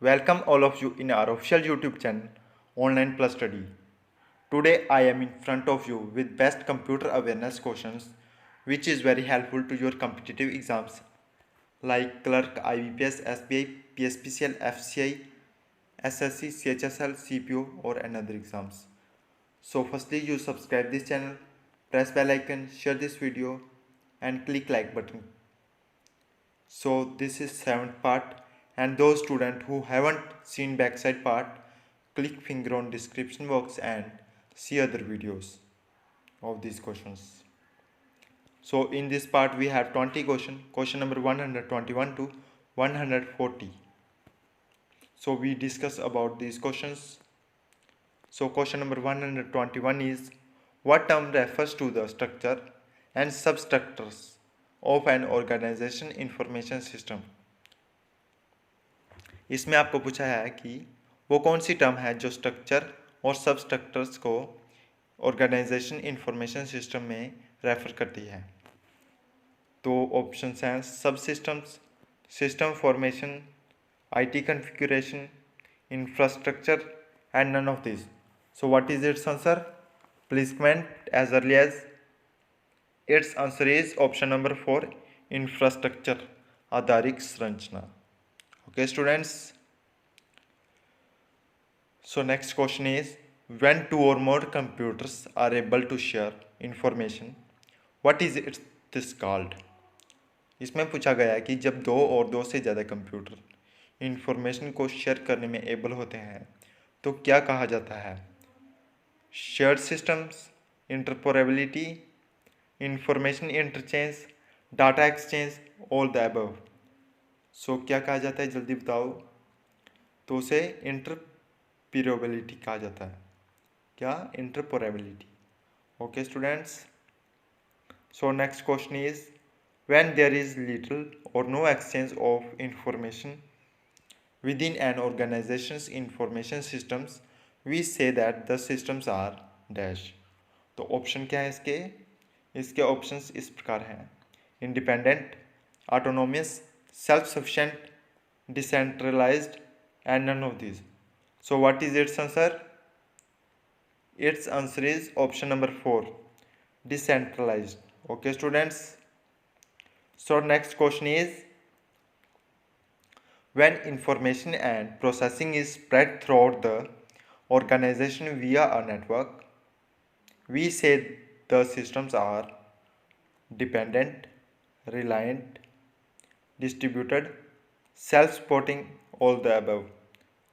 Welcome all of you in our official YouTube channel, Online Plus Study. Today I am in front of you with best computer awareness questions which is very helpful to your competitive exams like Clerk, IBPS, SBI, PSPCL, FCI, SSC, CHSL, CPO or another exams. So firstly you subscribe this channel, press bell icon, share this video and click like button. So this is 7th part, and those students who haven't seen backside part, click finger on description box and see other videos of these questions. So in this part we have 20 question number 121 to 140. So we discuss about these questions. So question number 121 is, what term refers to the structure and substructures of an organization information system? इसमें आपको पूछा है कि वो कौन सी term है जो structure और सब स्ट्रक्चर्स को ऑर्गेनाइजेशन इंफॉर्मेशन सिस्टम में रेफर करती है। तो ऑप्शंस हैं subsystems, system formation, IT configuration, infrastructure and none of this. So what is it's answer? Please comment as early as. It's answer is option number 4, infrastructure, आधारिक संरचना। Okay students, so next question is, when two or more computers are able to share information, what is it this called? इसमें पूछा गया है कि जब दो और दो से ज़्यादा कंप्यूटर इंफॉर्मेशन को शेयर करने में एबल होते हैं तो क्या कहा जाता है? Shared systems, interoperability, information interchange, data exchange, all the above. So क्या कहा जाता है, जल्दी बताओ। तो उसे इंटरपीरोबिलिटी कहा जाता है। क्या? Interoperability. Okay students, so next question is, when there is little or no exchange of information within an organization's information systems we say that the systems are dash. तो ऑप्शन क्या है इसके ऑप्शंस इस प्रकार हैं: independent, autonomous, self-sufficient, decentralized and none of these. So what is its answer? Its answer is option number 4, decentralized. Okay students, so next question is, when information and processing is spread throughout the organization via a network, we say the systems are dependent, reliant, distributed, self supporting, all the above.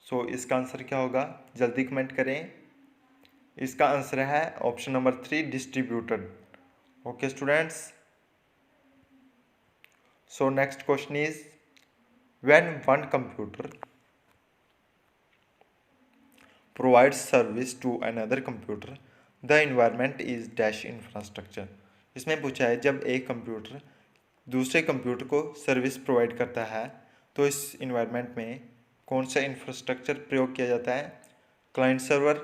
So इसका answer क्या होगा, जल्दी comment करें। इसका answer है option number 3, distributed. Okay students, so next question is, when one computer provides service to another computer the environment is dash infrastructure. इसमें पूछा है जब एक कंप्यूटर दूसरे कंप्यूटर को सर्विस प्रोवाइड करता है तो इस इन्वायरमेंट में कौन सा इंफ्रास्ट्रक्चर प्रयोग किया जाता है? Client server,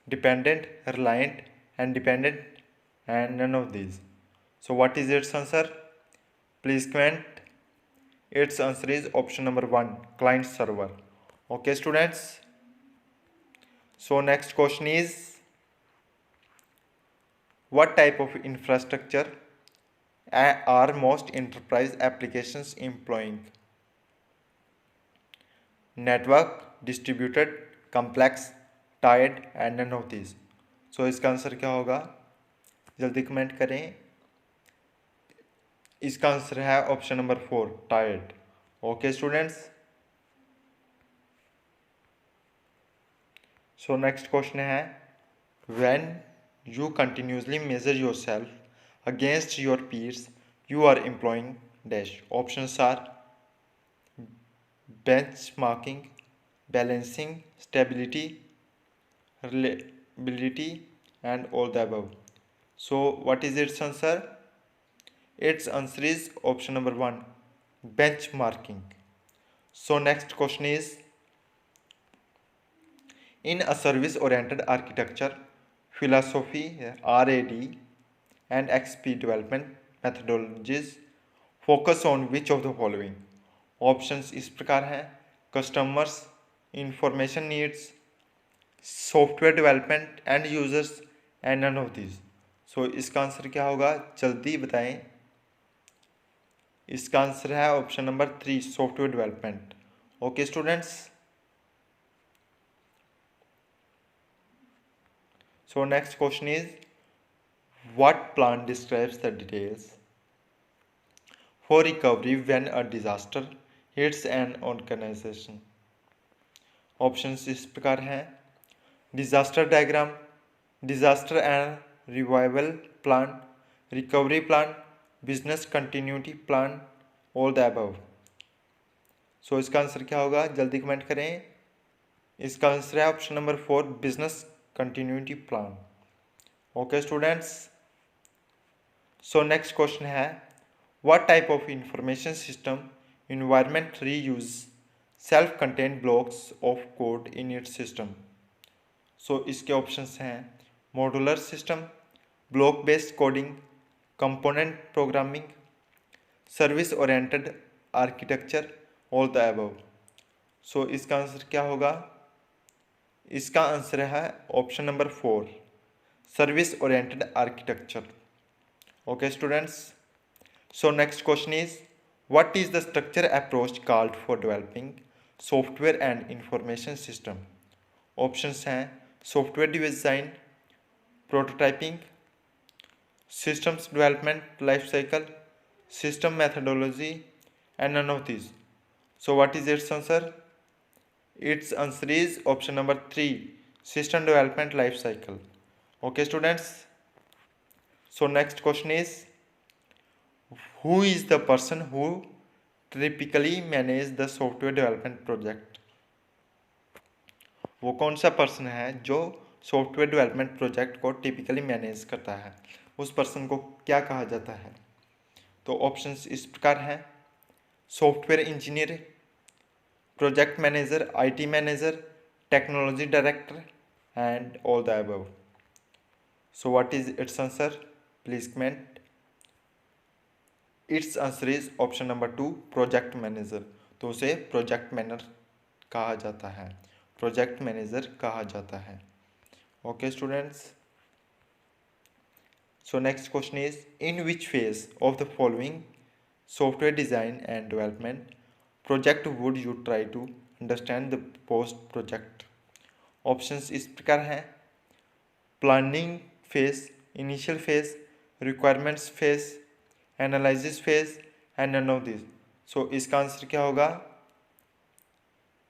dependent, reliant and dependent and none of these. So what is it's answer? Please comment. Its answer is option number 1, client server. Okay students, so next question is, what type of infrastructure are most enterprise applications employing? Network, distributed, complex, tied and none of these. So इसका answer क्या होगा, जल्दी comment करें। इसका answer है option number 4, tied. Okay students, so next question है, when you continuously measure yourself against your peers you are employing dash. Options are benchmarking, balancing, stability, reliability and all the above. So what is its answer? Its answer is option number 1, benchmarking. So next question is, in a service oriented architecture philosophy, RAD and XP development methodologies focus on which of the following? Options इस प्रकार हैं, customers, information needs, software development, and users, and none of this. So इसका answer क्या होगा, जल्दी बताएं। इसका answer है option number 3, software development. Okay students, so next question is what plan describes the details for recovery when a disaster hits an organization. Options इस प्रकार हैं, disaster diagram, disaster and revival plan, recovery plan, business continuity plan, all the above. So इसका answer क्या होगा, जल्दी comment करें। इसका answer है option number 4, business continuity plan. Okay students, so next question है what type of information system environment reuse self contained blocks of code in its system. So इसके options हैं, modular system, block based coding, component programming, service oriented architecture, all the above. So इसका answer क्या होगा, इसका answer है option number 4, service oriented architecture. Okay students, so next question is what is the structure approach called for developing software and information system. Options हैं, software design, prototyping, systems development life cycle, system methodology, and none of these. So what is its answer? Its answer is option number 3, system development life cycle. Okay students, so next question is who is the person who typically manage the software development project। वो कौन सा person है जो software development project को typically manage करता है, उस person को क्या कहा जाता है। तो ऑप्शंस इस प्रकार हैं, software engineer, project manager, IT manager, technology director, and all the above. So what is it's answer, please comment. Its answer is option number 2, project manager. तो उसे प्रोजेक्ट मैनेजर कहा जाता है, प्रोजेक्ट मैनेजर कहा जाता है। Okay students, so next question is in which phase of the following software design and development project would you try to understand the post project। Options इस प्रकार हैं, planning phase, initial phase, requirements phase, analysis phase, and none of this. So इसका answer क्या होगा,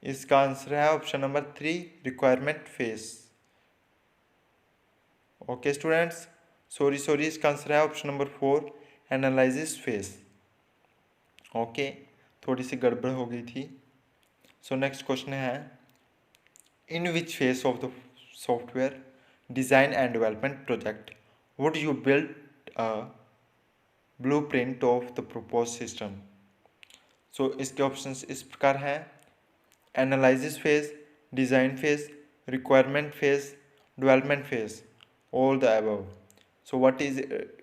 इसका answer है option number 3, requirement phase. Okay students, sorry इसका answer है option number 4, analysis phase. Okay, थोड़ी सी गड़बड़ हो गई थी। सो नेक्स्ट क्वेश्चन है in which phase of the software design and development project would you build a blueprint of the propose system. So इसके ऑप्शंस इस प्रकार हैं, analysis phase, design phase, requirement phase, development phase, all the above. So what is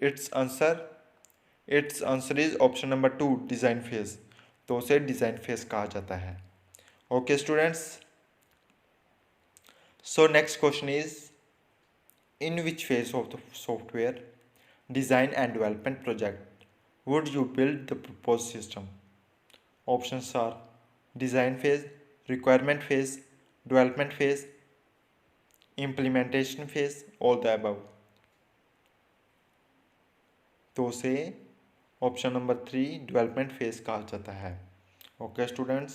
its answer? Its answer is option number 2, design phase. तो उसे design phase कहा जाता है। Okay students, so next question is in which phase of the software design and development project would you build the propose system. Options are design phase, requirement phase, development phase, implementation phase, all the above. तो उसे option number 3, development phase कहा जाता है। Okay students,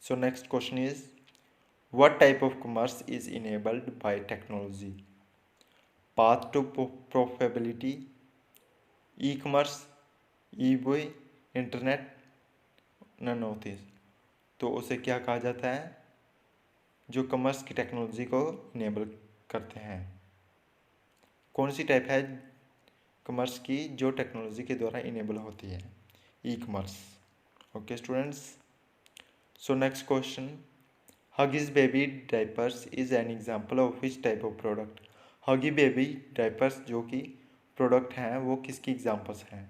so next question is what type of commerce is enabled by technology, path to profitability, e commerce, e book, internet, none of this. तो उसे क्या कहा जाता है, जो कॉमर्स की टेक्नोलॉजी को इनेबल करते हैं। कौन सी टाइप है कॉमर्स की जो टेक्नोलॉजी के द्वारा इनेबल होती है, e commerce. Okay students, so next question Huggies baby diapers is an example of which type of product. हगी बेबी डाइपर्स जो कि प्रोडक्ट हैं वो किसकी एग्जांपल्स हैं।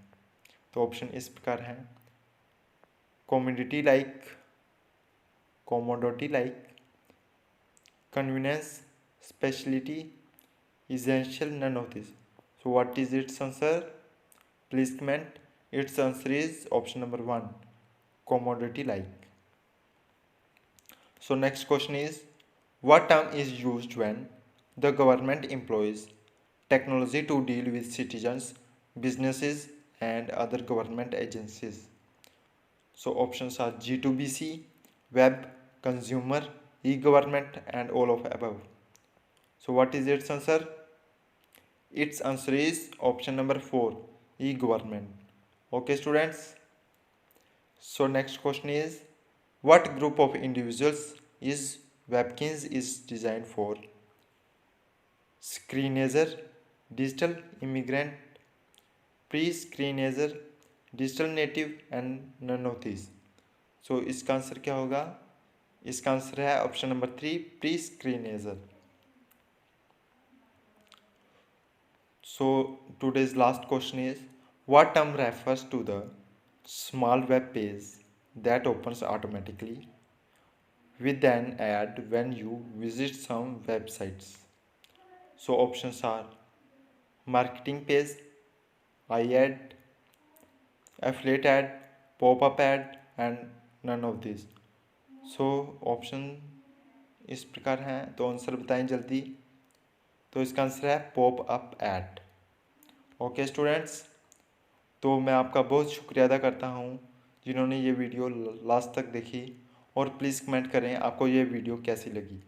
तो ऑप्शन इस प्रकार हैं, commodity like convenience, specialty, essential, none of this. So what is its answer? Please comment. Its answer is option number 1, commodity like. So next question is, what term is used when the government employs technology to deal with citizens, businesses and other government agencies? So options are G2BC, web, consumer, e-government and all of above. So what is its answer? Its answer is option number 4, e-government. Okay students. So next question is, what group of individuals is Webkinz is designed for? Screenager, digital immigrant, pre-screenager, digital native and none of these. So इसका answer क्या होगा? इसका answer है option number 3, pre-screenager. So today's last question is, what term refers to the small web page that opens automatically with an ad when you visit some websites? So options are marketing page, iAd, affiliate ad, pop-up ad and none of these. So option इस प्रकार हैं, तो answer बताएं जल्दी. तो इसका answer है pop up add. Okay students, तो मैं आपका बहुत शुक्रिया अदा करता हूँ जिन्होंने ये वीडियो लास्ट तक देखी, और प्लीज़ कमेंट करें आपको ये वीडियो कैसी लगी.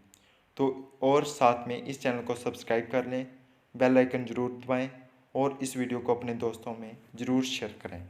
तो और साथ में इस चैनल को सब्सक्राइब कर लें, बेल आइकन ज़रूर दबाएं और इस वीडियो को अपने दोस्तों में ज़रूर शेयर करें.